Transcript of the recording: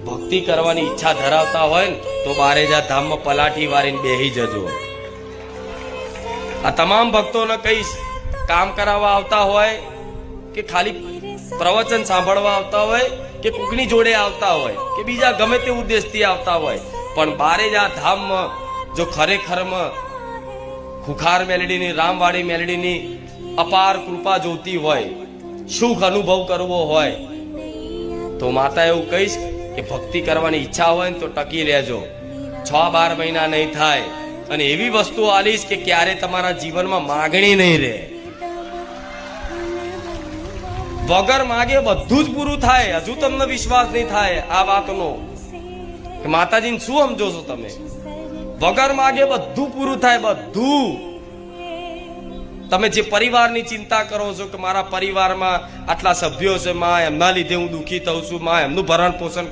ભક્તિ કરવાની ઈચ્છા ધરાવતા હોય ને તો બારેજા ધામમાં પલાઠી વારીને બેહી જજો. આ તમામ ભક્તોને કહીશ, કામ કરાવવા આવતા હોય કે ખાલી પ્રવચન સાંભળવા આવતા હોય કે કોકની જોડે આવતા હોય કે બીજા ગમે તે ઉદ્દેશથી આવતા હોય, પણ બારેજા ધામમાં જો ખરેખરમાં ખુખાર મેલડીની, રામવાડી મેલડીની અપાર કૃપા જોતી હોય, સુખ અનુભવ કરવો હોય, તો માતા એવું કહીશ કે ભક્તિ કરવાની ઈચ્છા હોય ને તો ટકી રહેજો. 6-12 મહિના નહીં થાય અને એવી વસ્તુ આલીશ કે ક્યારે તમારા જીવનમાં માગણી નહીં રહે. વગર માગે બધું જ પૂરું થાય. હજુ તમને વિશ્વાસ નહીં થાય આ વાતનો કે માતાજીને શું સમજો છો તમે? વગર માગે બધું પૂરું થાય. બધું. તમે જે પરિવારની ચિંતા કરો છો કે મારા પરિવારમાં આટલા સભ્યો છે, માં એમના લીધે હું દુઃખી થઉં છું, માં એમનું ભરણ પોષણ